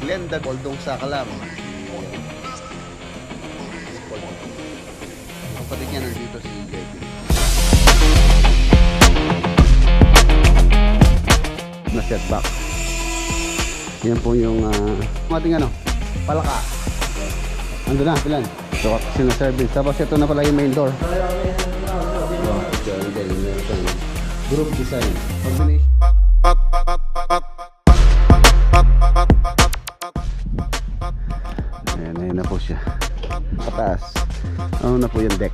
Glenda Goldong Sakalam. Kapatid niya nandito si Kevin. Na setback. Yan po yung ating palaka. Ando na, pilan. So, sinaservice. Tapos ito na pala yung main door. Group design. Combination. Ayan na po siya. Pataas. Ano na po yung deck.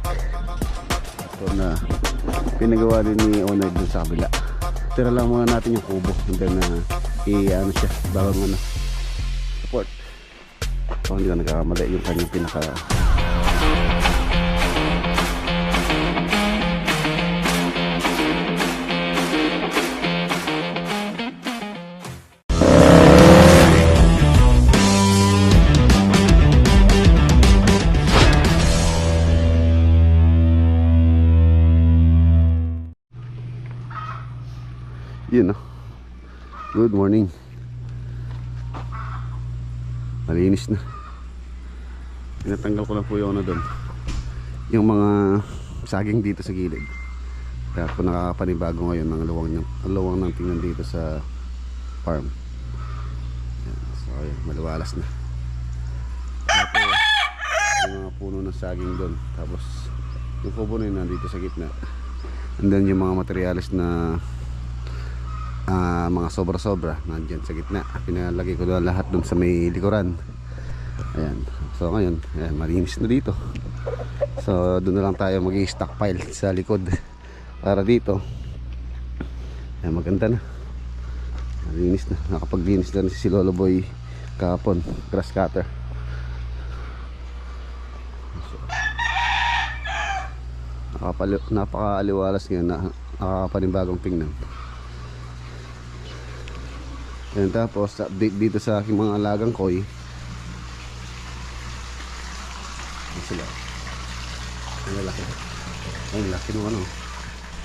Ito na pinagawa din ni owner dun sa kabila. Tira lang muna natin yung kubo. And then i-ano siya. Bawang support. So hindi ko nagkakamali yung kanyang pinaka yun no. Good morning. Malinis na. Tinatanggal ko lang po yung doon, yung mga saging dito sa gilid. Kaya po nakakapanibago ngayon ng luwang ng tingnan dito sa farm. Yan. So ayun, maliwalas na. Tapos yung mga puno ng saging doon. Tapos yung kubo na yun nandito sa gitna. And then yung mga materyales na mga sobra-sobra nandyan sa gitna. Pinalagay ko doon lahat doon sa may likuran. Ayan. So ngayon, ayan, malinis na dito. So doon na lang tayo mag-i-stockpile sa likod. Para dito, ayan, maganda na. Malinis na. Nakapaglinis na si Lolo Boy kahapon. Grass cutter. Napaka-aliwalas ngayon. Nakakapanibagong tingnan. Yan, tapos update dito sa aking mga alagang koi. Yan sila. Ang lalaki. Ang laki ng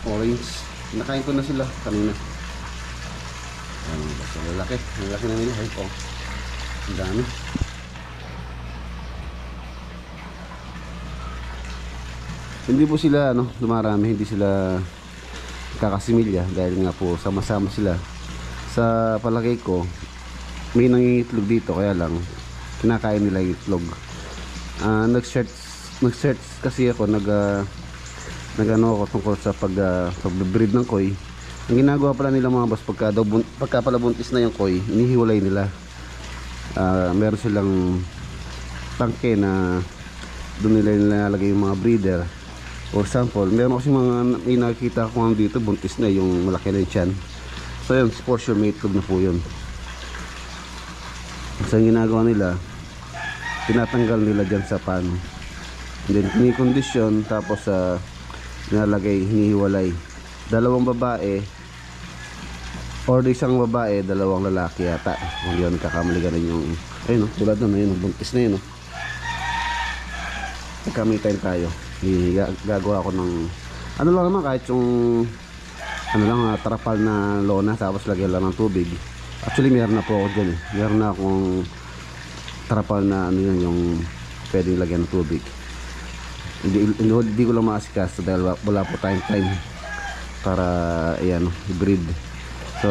orange. Nakain ko na sila kanina. Ang lalaki. Ang laki na nila. Ang dami. Hindi po sila dumarami. Hindi sila kakasimilya. Dahil nga po sama-sama sila. Sa palagay ko may nangingitlog dito, kaya lang kinakain nila yung itlog. Nag-search kasi ako, nag-ano ako tungkol sa pag-breed ng koi. Ang ginagawa pala nila mga boss, pagka pala buntis na yung koi, inihiwalay nila. Meron silang tangke na doon nila nilalagay yung mga breeder. For example, meron kasi may nakikita ko dito buntis na yung malaki na yung tiyan. So yun, for sure may itlog na po yun. So yung ginagawa nila, tinatanggal nila dyan sa pan. And then kinikondisyon, tapos nilalagay, hinihiwalay. Dalawang babae, or isang babae, dalawang lalaki yata. Kung di yun kakamali ganun yung, ayun tulad nun, ayun, buntis na yun. Nagkamay tayo. Gagawa ako ng, ano lang naman, kahit yung tarapal na lona, tapos lagyan lang ng tubig. Actually meron na po ako dyan meron na akong tarapal na yung pwedeng lagyan ng tubig. Hindi ko lang maasikaso dahil wala po tayong time para i-breed. So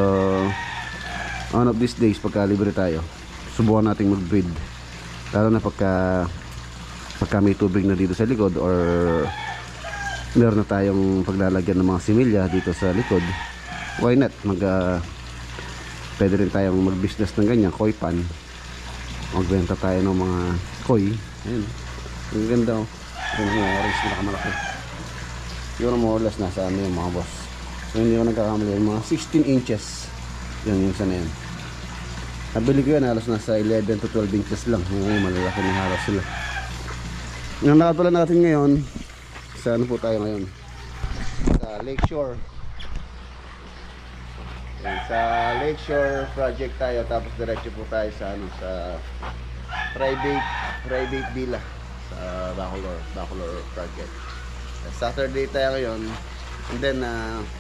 one of these days, pagka libre tayo, subukan nating mag-breed, lalo na pagka may tubig na dito sa likod, or meron na tayong paglalagyan ng mga similya dito sa likod. Why not? Pwede rin tayong mag-business ng ganyan, koi pan. Magbenta tayo ng mga koi. Ayun. Ang ganda yung mga orange na nakamalaki. Siguro more or less nasa yung mga boss. So hindi ko nagkakamali, yung mga 16 inches. Yan yung sana yan. Nabili ko yan, halos nasa 11 to 12 inches lang. Ngayon malalaki na halos sila. Yung nakatulan natin ngayon, sa ano po tayo ngayon? Sa Lakeshore. Yan, sa Lakeshore project tayo, tapos diretso po tayo sa sa private villa sa Bacolor project. Saturday tayo ngayon. And then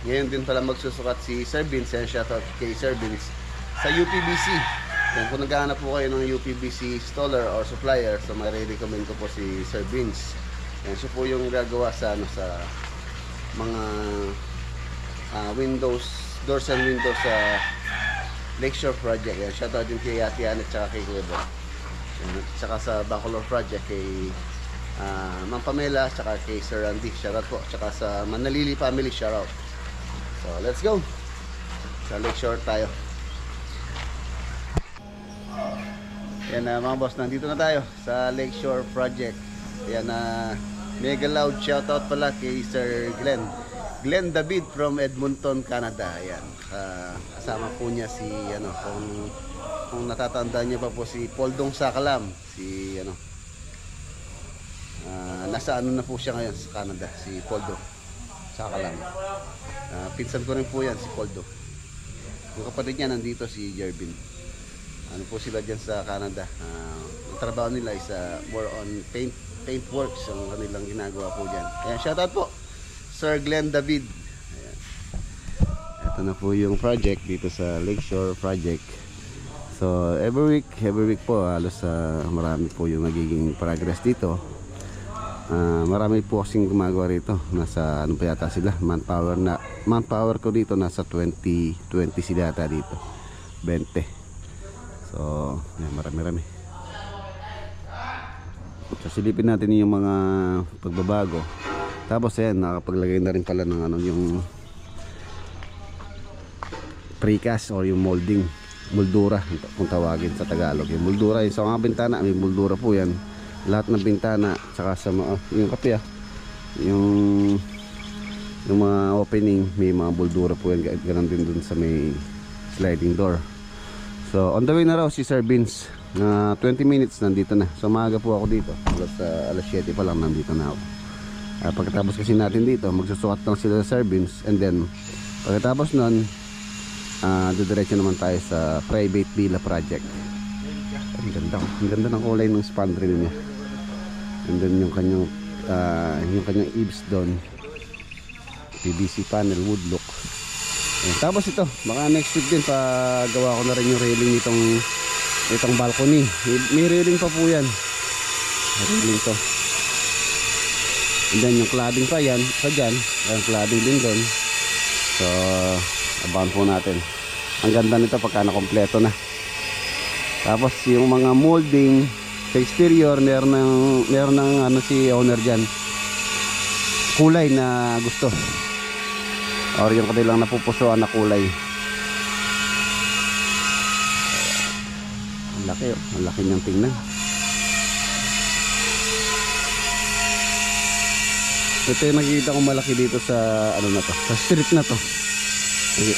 ngayon din pala magsusukat si Sir Vince. Shoutout kay Sir Vince sa UPBC. Yan, kung naghahanap po kayo ng UPVC installer or supplier, so may-recommend ko po si Sir Vince. Yan, siya po yung gagawa sa, sa mga windows, doors and windows sa Lakeshore Project. Yan, shoutout din kay Ate Anne at saka kay Kuya Bob. Yan, at saka sa Bacolor Project kay Ma'am Pamela, saka kay Sir Randy, shoutout po. Saka sa Manalili family, shoutout. So let's go sa Lakeshore tayo. Yan mga boss, nandito na tayo sa Lakeshore Project. Yan mega loud shoutout pala kay Sir Glenn David from Edmonton, Canada. Ayan, kasama po niya si kung natatandaan niya pa po si Poldong Sakalam, si nasa na po siya ngayon sa Canada, si Poldong Sakalam. Pinsan ko rin po yan, si Poldo. Yung kapatid niya nandito, si Jervin. Ano po sila dyan sa Canada. Ang trabaho nila is more on paint works ang kanilang ginagawa po dyan. Ayan, shoutout po Sir Glenn David. Ayan. Ito na po yung project dito sa Lakeshore Project. So every week po halos marami po yung nagiging progress dito. Marami po kasing gumagawa rito. Nasa ano pa yata sila, manpower ko dito nasa 20 sila yata dito, 20. So yan, marami. So silipin natin yung mga pagbabago. Tapos ayan, nakapaglagay na rin pala ng yung precast or yung moldura kung tawagin sa Tagalog. Yung moldura, yung sa mga bintana may moldura po yan. Lahat ng bintana, saka sa yung kape yung mga opening may mga moldura po yan. Ganun din dun sa may sliding door. So on the way na raw si Sir Vince, na 20 minutes nandito na. So maaga po ako dito, alas 7 pa lang nandito na ako. Pagkatapos kasi natin dito, magsusukat lang sila sa Sir Vince, and then pagkatapos nun didiretso naman tayo sa private villa project. Ang ganda ng kulay ng spandrel niya, and then yung kanyang eaves doon, PVC panel wood look. Tapos ito, baka next week din gawa ko na rin yung railing itong balcony. May railing pa po yan, railing to, and then yung cladding pa yan sa dyan, yung cladding din doon. So abangan po natin. Ang ganda nito pagka nakompleto na. Tapos yung mga molding sa exterior, meron ng si owner dyan, kulay na gusto, or yung kanilang napupusuan na kulay. Ang laki niyang tingnan. Ito yung nakikita ko malaki dito sa sa street na to.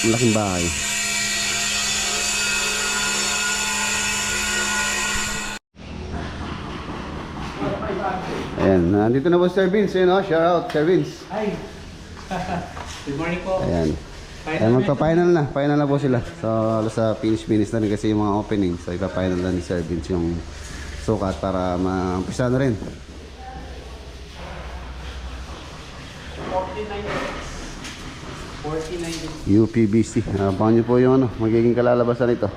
Malaking bahay. Ayan, nandito na po Sir Vince. Shout out Sir Vince. Hi. Good morning po. Ayan. Ayan, magpa-final na po sila. So sa finish na rin kasi yung mga opening. So ipa-final na ni Sir Vince yung sukat para ma-umpisa na rin. 49. UPVC. Paano nyo po yung magiging kalalabasan nito?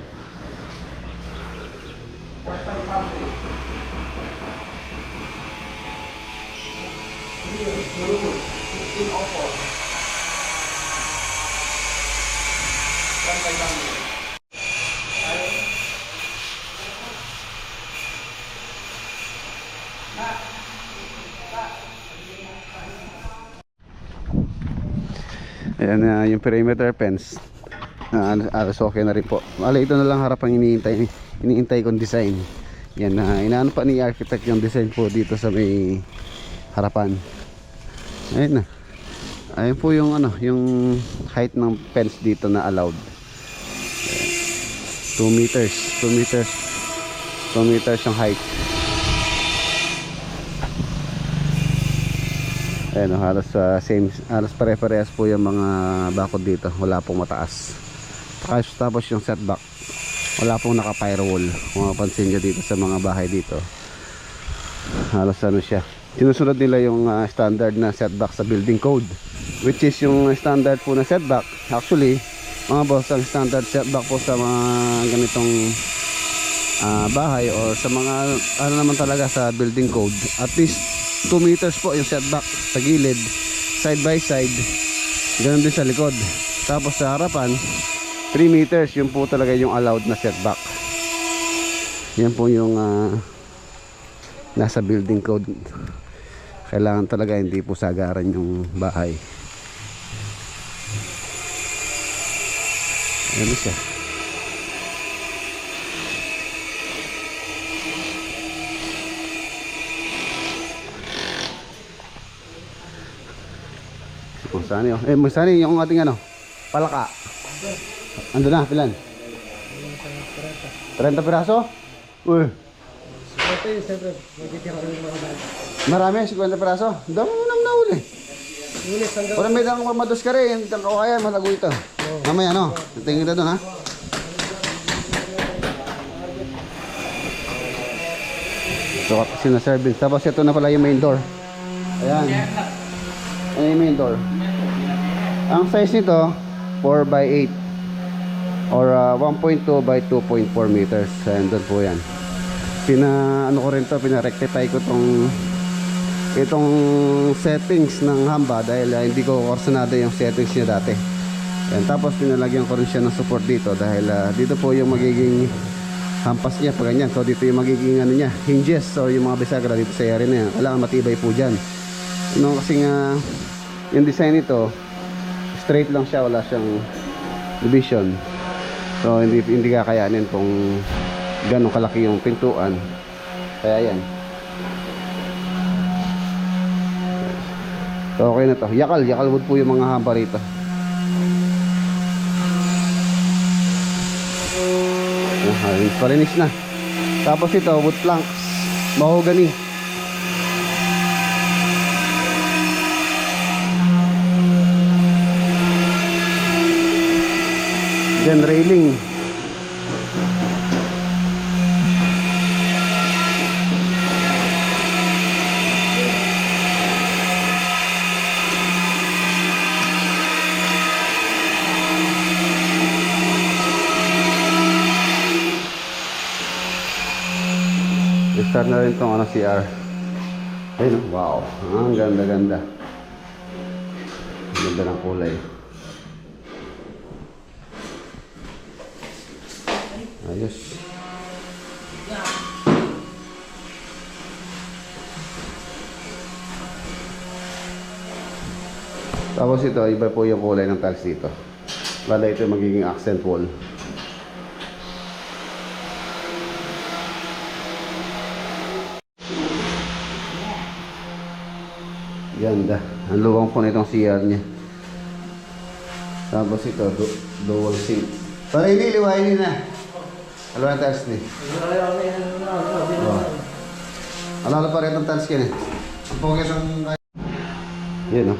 Ayan yung perimeter fence. Alas okay na rin po. Ito na lang harap ang iniintay kong design. Yan, inaano pa ni architect yung design po dito sa may harapan. Ayun na. Ayun po yung yung height ng fence dito na allowed. 2 meters yung height. Ayan, halos halos pare-parehas po yung mga bakod dito. Wala pong mataas. Tapos yung setback, wala pong naka-firewall. Kung mapansin nyo dito sa mga bahay dito, halos siya. Sinusunod nila yung standard na setback sa building code, which is yung standard po na setback. Actually, mga boss, ang standard setback po sa mga ganitong bahay or sa mga ano naman talaga sa building code, at least 2 meters po yung setback sa gilid, side by side. Ganun din sa likod. Tapos sa harapan 3 meters, yun po talaga yung allowed na setback. Yan po yung nasa building code. Kailangan talaga hindi po sagaran yung bahay. Ano siya? Masani oh. Masani yung ating ano? Palaka. Ando na, pilan? 30 piraso? Uy. Marami, 50 piraso. Dami mo nang nauli. Wala may dang mamados ka rin. O kaya malago ito. Mamaya no? Tingin kita doon ha. So sinaservice. Tapos ito na pala yung main door. Ayan. Ayan yung main door. Ang size nito 4x8 or 1.2 by 2.4 meters. Ayan doon po yan. Ano ko rin to, pina-rectify ko itong settings ng Hamba dahil hindi ko korsonado yung settings niya dati. Ayan, tapos pinalagyan ko rin siya ng support dito dahil dito po yung magiging hampas niya pag ganyan. So dito yung magiging ano niya, hinges or yung mga bisagra dito sa area na yan. Kailangan matibay po dyan. Kasi nga yung design nito straight lang siya, wala siyang division. So hindi kakayanin kung gano'ng kalaki yung pintuan. Kaya yan. So okay na to. Yakal wood po yung mga Hamba rito. Parinis na. Tapos ito wood planks, mahogany. Then railing. Start na rin itong CR. Ayun, wow, ang ganda. Ganda ng kulay. Ayos. Tapos ito, iba po yung kulay ng tiles dito. Bala ito magiging accent wall. Ganda. Ang luwang po na itong CR niya. Tapos ito, dual sink. Para hindi, liwain na. Alam na tiles ni. Alala pa rin ang tiles niya. Ang pokit ang... Yan o.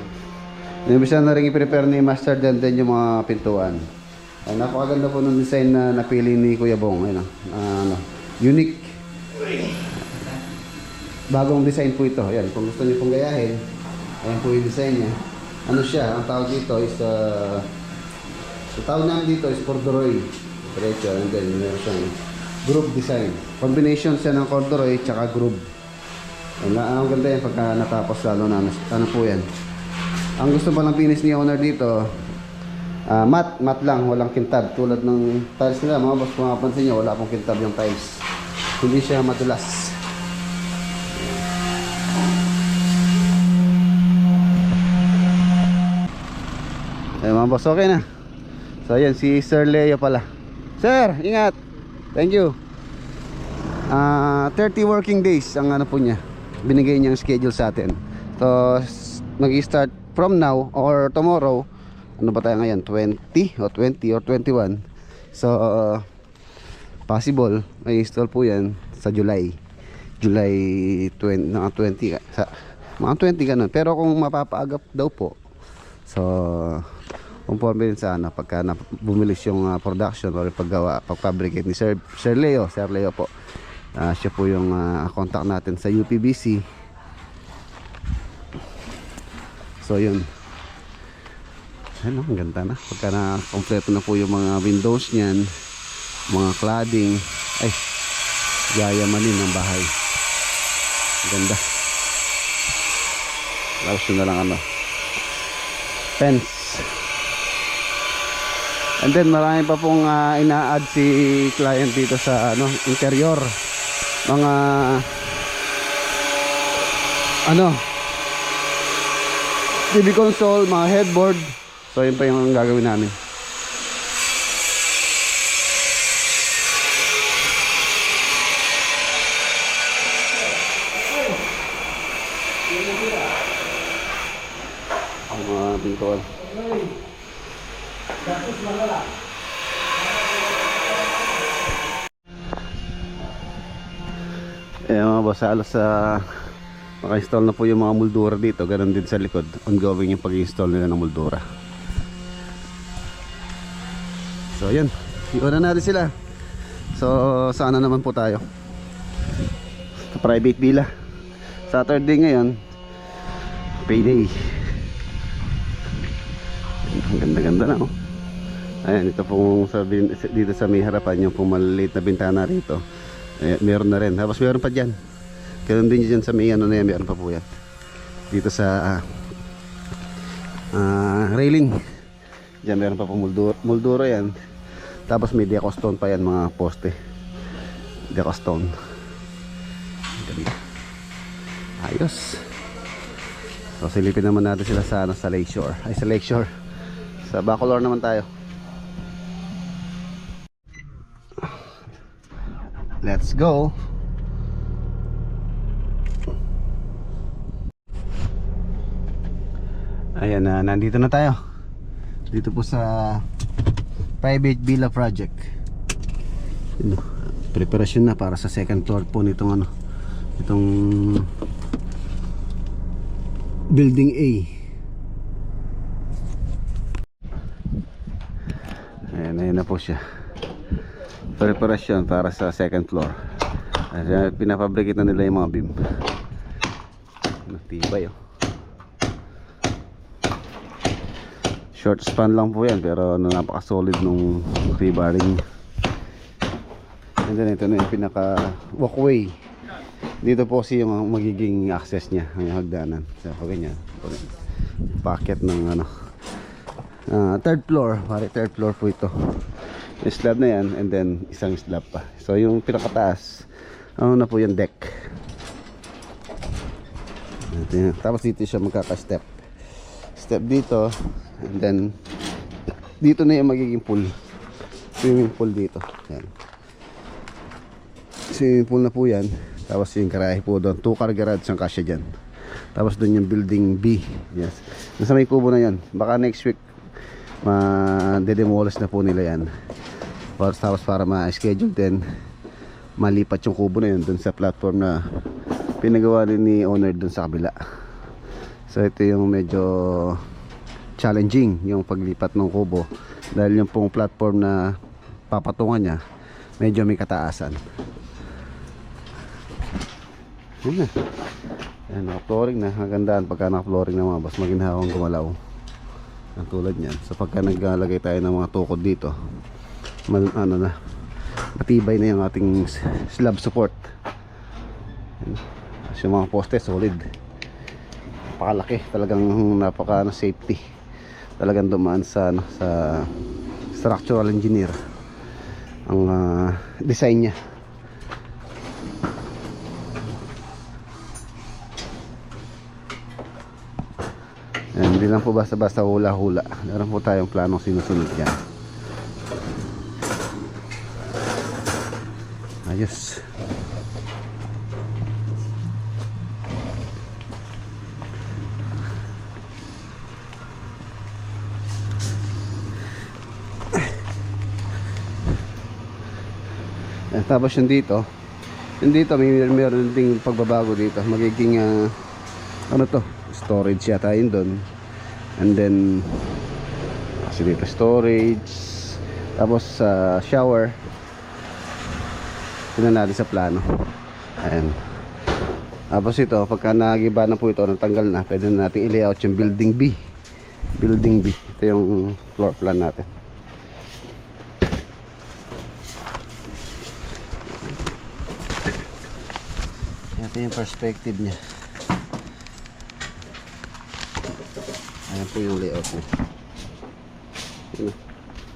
Inimbisa na rin i-prepare ni Master din yung mga pintuan. Napakaganda po ng design na napili ni Kuya Bong. Ayun, unique. Bagong design po ito. Ayan, kung gusto niyo pong gayahin, ayan po yung design niya. Ano siya, ang tawag dito is ang tawag namin dito is corduroy. Diretso, and then meron siyang groove design. Combination siya ng corduroy tsaka groove. Ang ganda yan pagka natapos, lalo na ano po yan. Ang gusto pa lang finish ni owner dito, matte lang, walang kintab. Tulad ng tiles nila, mga boss, kung mapapansin nyo, wala pong kintab yung tiles. Hindi siya madulas. Ayun mga boss, okay na. So ayan, si Sir Leo pala. Sir, ingat. Thank you. 30 working days ang ano po niya, binigay niyang schedule sa atin. So mag-i-start from now or tomorrow. Ano ba tayo ngayon? 20 or 21. So possible may install po yan sa July 20, mga 20 sa mga 20 ganun. Pero kung mapapaagap daw po, so conforme din sa ano, pagka bumilis yung production or pag-fabricate ni Sir Leo po. Siya po yung contact natin sa UPBC. So yun. Ano, ang ganda na. Pagka na kompleto na po yung mga windows niyan, mga cladding. Ay, yayamanin ng bahay. Ganda. Tapos yun na lang ano, fence. And then marami pa pong ina-add si client dito sa ano, interior. Mga ano, TV console, mga headboard. So yun pa yung gagawin namin. Ang mga pintuan. Mga boss, alas naka-install na po yung mga moldura dito. Ganon din sa likod. Ongoing yung pag-install nila ng moldura. So yan, iwan na natin sila. So sana naman po tayo sa private villa. Saturday ngayon, payday. Ang ganda-ganda na, oh. Ayan, ito pong dito sa may harapan yung maliliit na bintana rito. Ayan, meron na rin. Tapos meron pa dyan. Ganun din dyan sa may ano na yan, meron pa po yan. Dito sa railing. Dyan meron pa po moldura yan. Tapos may deco stone pa yan, mga poste. Deco stone. Ayos. So silipin naman natin sila sa sa Lakeshore. Ay, sa Lakeshore. Sa Bacolor naman tayo. Let's go. Ayan na, nandito na tayo. Dito po sa private villa project. Preparasyon na para sa second floor po nitong ano, itong building A. Ayan na po siya. Preparasyon para sa second floor. Ayan, pinapabricate na nila yung mga beam. Matibay, oh. Short span lang po yan, pero napaka-solid nung rebaring. And then ito na yung pinaka walkway. Dito po kasi yung magiging access niya, ang hagdanan. So pag ganyan, packet ng ano, third floor, pare third floor po ito. Yung slab na yan, and then isang slab pa. So yung pinakataas, ano na po yung deck. Tapos dito siya magkaka-step. Step dito, and then dito na yung magiging pool. Swimming pool dito. Yan. Swimming pool na po yan. Tapos yung garahe po doon, 2-car garage ang kasya dyan. Tapos doon yung building B. Yes. Nasa may kubo na yan. Baka next week ma-demolish na po nila yan. Tapos para ma-schedule din, malipat yung kubo na yun doon sa platform na pinagawa rin ni owner doon sa kabila. So ito yung medyo challenging, yung paglipat ng kubo, dahil yung pong platform na papatungan niya medyo may kataasan. Yan na. Yan, naka-flooring na. Magandaan pagka naka-flooring na mga boss, maginhawang gumalaw. Ang tulad niyan. So pagka naglalagay tayo ng mga tukod dito, ano na, matibay na yung ating slab support. Yan. Tapos yung mga poste solid. Napakalaki, talagang napaka safety. Talagang dumaan sa sa structural engineer ang design niya. Yan, hindi lang po basta-basta hula-hula. Meron po tayong planong sinusunod yan. Ayos. Tapos yung dito meron ding pagbabago dito. Magiging ano to, storage yata yun doon. And then kasi dito storage. Tapos shower. Tingnan natin sa plano. Ayan. Tapos ito, pagka nagiba na po ito, natanggal na, pwede na natin i-layout yung building B. Building B. Ito yung floor plan natin. Ito yung perspective niya. Ayan po yung layout niya. Yun.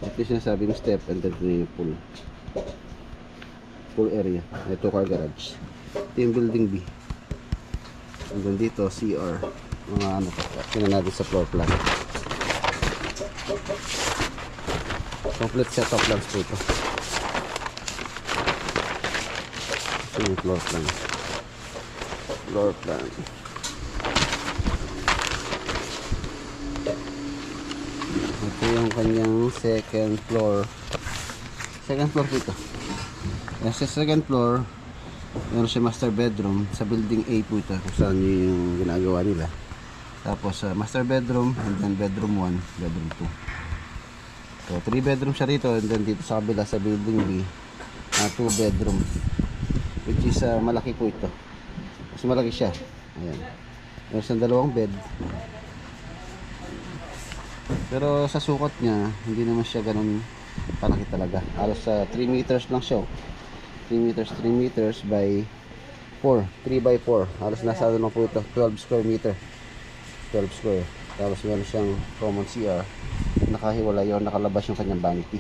Ito yung sinasabi ng step and then yung pool area. Ito car garage. Ito yung building B. And then dito CR. Mga ano pa. Tingnan natin sa floor plan. Complete setup lang po ito. Ito yung floor plan. Floor plan. Ito yung kanyang second floor. Second floor po ito. Sa second floor, meron siya master bedroom. Sa building A po ito, kung saan yung ginagawa nila. Tapos master bedroom, and then bedroom 1, bedroom 2. So 3 bedroom siya rito, and then dito sa kabila sa building B, 2 bedroom. Which is malaki po ito. Mas malaki siya. Ayan. Meron siyang dalawang bed. Pero sa sukat niya, hindi naman siya ganun palaki talaga. Halos 3 meters lang siya. 3 meters by 4. 3 by 4. Halos nasa ano lang po ito. 12 square meter. 12 square. Tapos meron siyang common CR. Nakahiwala yun. Nakalabas yung kanyang vanity.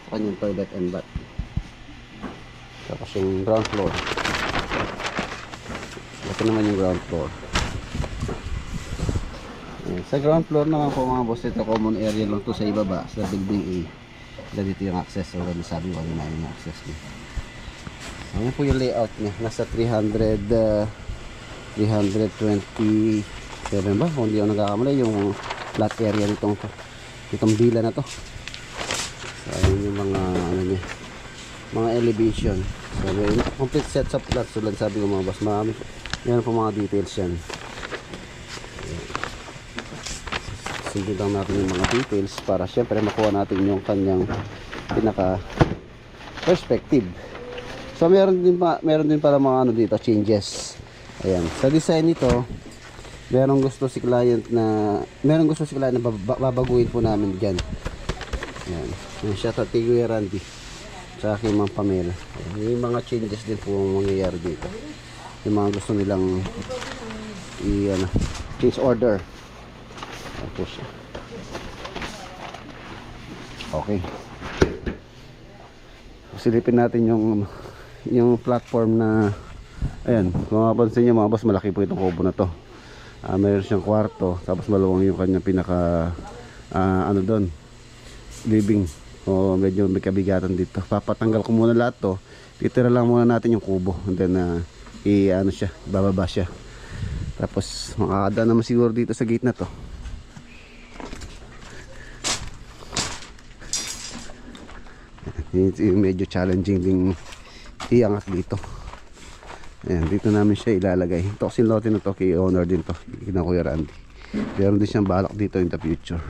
Sa kanyang toilet and bath. Tapos yung ground floor. Ito naman yung ground floor. Sa ground floor naman po mga boss, ito common area lang to sa ibaba, sa building A. Dito yung access, so sabi ko na yung access niya. So, yan po yung layout niya. Nasa 327 ba? Kung hindi ako nagkakamali, yung flat area nitong villa na to. So, ayun yung mga ano niya, mga elevation. So, yung complete sets of plots. So, sabi ko mga boss, marami. Yan po mga details yan. Sunod lang natin yung mga details para syempre makuha natin yung kanyang pinaka perspective. So meron din pala mga ano dito, changes. Ayan. Sa design nito, meron gusto si client na babaguhin po namin diyan. Ayan. Yung siya sa Tiguy Randy. Sa aking mga Pamela. Ayan. Yung mga changes din po ang mangyayari dito. Yung mga gusto nilang change order. Tapos okay, silipin natin yung platform na ayan. Kung mapapansin nyo mga boss, malaki po itong kubo na to. Mayroon siyang kwarto, tapos maluwang yung kanyang pinaka ano doon, living. O medyo may kabigatan dito. Papatanggal ko muna lahat to, titira lang muna natin yung kubo, and then ano siya, bababa siya. Tapos makakadaan naman siguro dito sa gate na to. Medyo challenging ding iangat dito. Ayan, dito namin siya ilalagay. Ito kasi lote na to, kay owner din to, kina Kuya Randy. Meron din siyang balak dito in the future.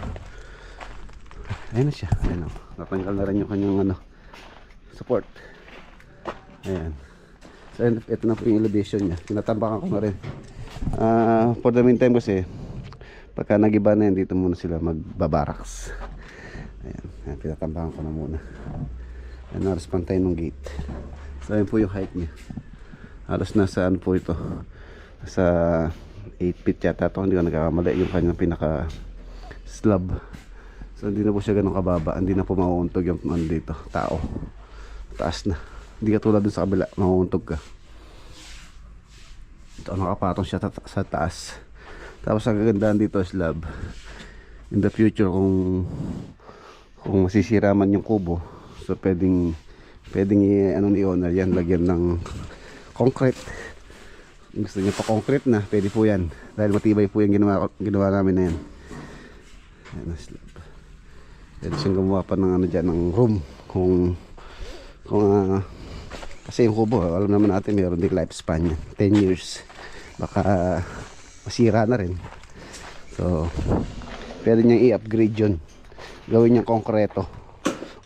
Ayan na siya. Ayan o. Natanggal na rin yung kanyang support. Ayan. So ito na po yung elevation niya. Tinatambakan ko na rin. For the meantime kasi, pagka nagiba na yan, dito muna sila magbabaraks. Ayan. Ayan, tinatambakan ko na muna. Ayan, halos pantay ng gate. So ayan po yung height niya. Halos nasa ano po ito, sa 8 feet yata ito, hindi ko nagkakamali yung kanyang pinaka slab. So hindi na po siya ganun kababa, hindi na po mauuntog yung dito, tao. Taas na, hindi ka tulad dun sa kabila, mauuntog ka. Ito, nakapatong siya sa taas. Tapos ang kagandahan dito, slab. In the future, kung masisira man yung kubo, so pwedeng ano ni owner yan, lagyan ng concrete. Gusto niya pa concrete na, pwede po yan, dahil matibay po yung ginawa namin na yan. Ayan, slab. Pwede siyang gumawa pa ng ano dyan, ng room, kung kasi yung kubo, alam naman natin meron din lifespan yan, 10 years baka masira na rin. So pwede niyang i-upgrade yun, gawin niyang konkreto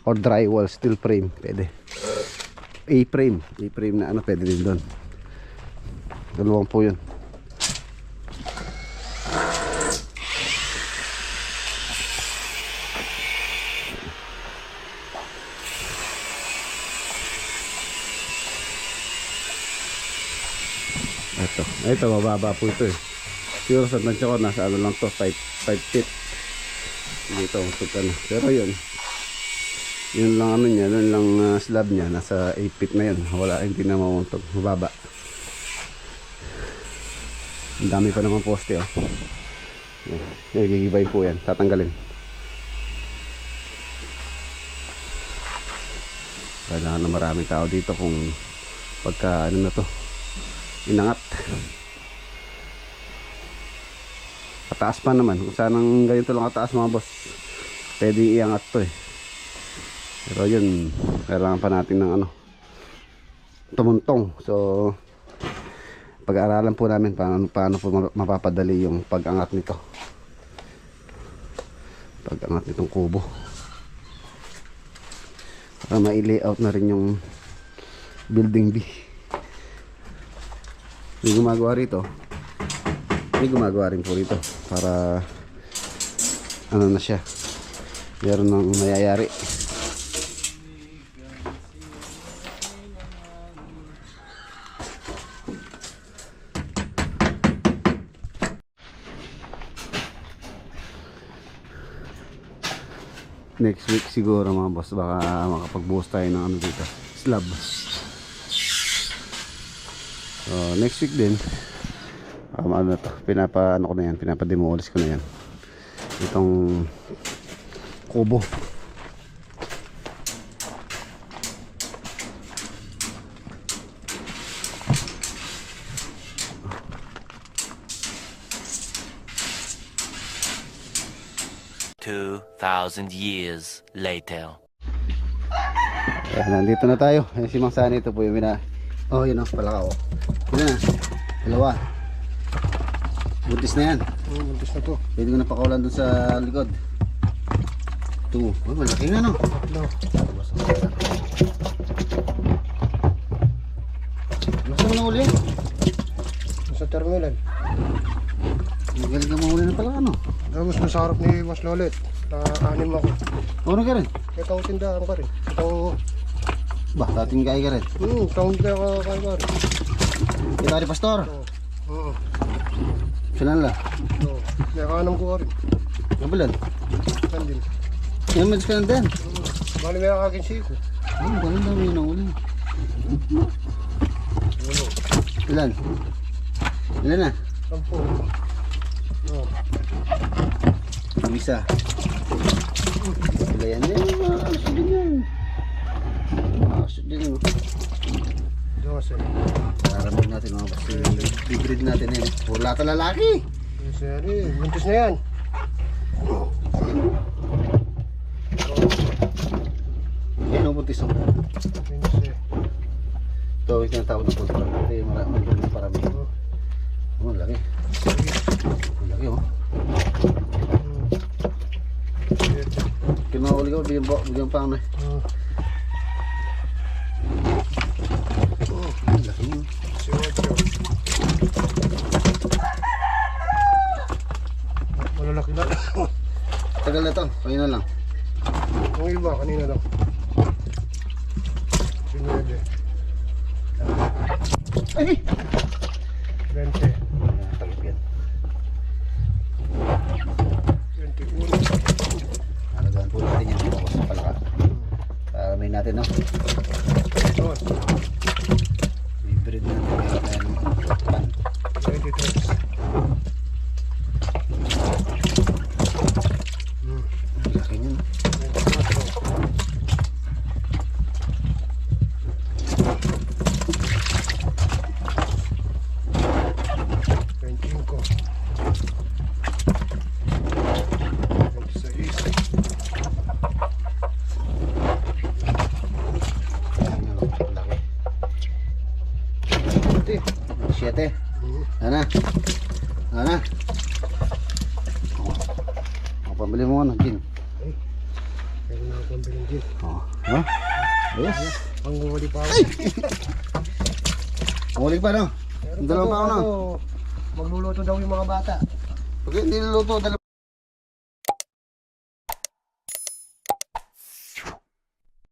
or drywall, steel frame, pwede. A-frame na ano, pwede din doon. Dalawang po yun. Ito, mababa po ito eh. Siguro sa tansya ko, nasa ano lang to, 5 feet. Dito, ano. Pero yun lang ano niya, yun lang slab niya, nasa 8 feet na yun. Wala, hindi na mamuntog, mababa. Ang dami pa naman poste oh. Gigibay po yan, tatanggalin. Kailangan na maraming tao dito kung pagka ano na to, inangat. Kataas pa naman, kung sanang ganito lang kataas mga boss, pwede iangat to eh. Pero yun, kailangan pa natin ng ano, tumuntong. So pag-aaralan po namin paano po mapapadali yung pag-angat nito, pag-angat nitong kubo, para ma-layout na rin yung building B. May gumagawa rito, may gumagawa rin po rito para ano na siya, meron nang mayayari. Next week siguro mga boss, baka makapagbuhos tayo ng ano dito, slab. So next week din ano na to, ano ko na yan, pinapademolish ko na yan itong kubo. Years later. Ayan, nandito na tayo. Ayan si Mang Sani, ito po yung oh yun o, palaka o. Yun na, dalawa. Buntis na yan. Buntis na to. Pwede ko na pakawalan dun sa likod. Ito, oh, malaki nga no. No. Masa mo na uli? Sa terminal. Magaling ka mahuli na pala ano. Tapos sa harap ni Mas Lolet. Na-anim ako. Ano ka rin? Ikaw tindahan ka rin. Ikaw... Ba, dating kaya ka rin. Ikaw hindi ka kaya ka rin. Kita rin pastor. Oo. Sinan la. Oo. May kanam ko ka rin. Nabalan. Saan din. Yan, medyo ka nandyan. Bali may akakin siko. Ang galing dami yun ang uli. Ilan? Ilan na? 10. Oo. Yung isa. Wala yan din. Maasok din yan. Maasok din yun. 12. Nararamig natin mga basta. Bigrid natin yan. Puro lahat na lalaki. Seri, buntis na yan. Yan o, buntis o. Buntis eh. Ito yung tinatawag na pulpa. Ito yung maraming parami. Oh, ang laki. Ang laki o. Kinahuli ko, bigyan pa kami. Ang laki yun. Malalaki na. Tagal na to, kayo na lang. Yung iba, kanina lang. Sinuwede. Ay! 20. Takip yan. 21. Alagaan po natin yan mga boss sa palaka. Para may natin no. Dos. Hybrid natin kaya tayo ng pan. 23. Ang laki niyan. 7. Ana. Ana. Ang pambili mo ano, gin. Ay. Meron na akong bilang gin. Oh. Ha? Ayos. Panghuli pa ako. Huli pa no? Meron Dalawang pa ako no? Magluluto daw yung mga bata. Pag hindi niluto,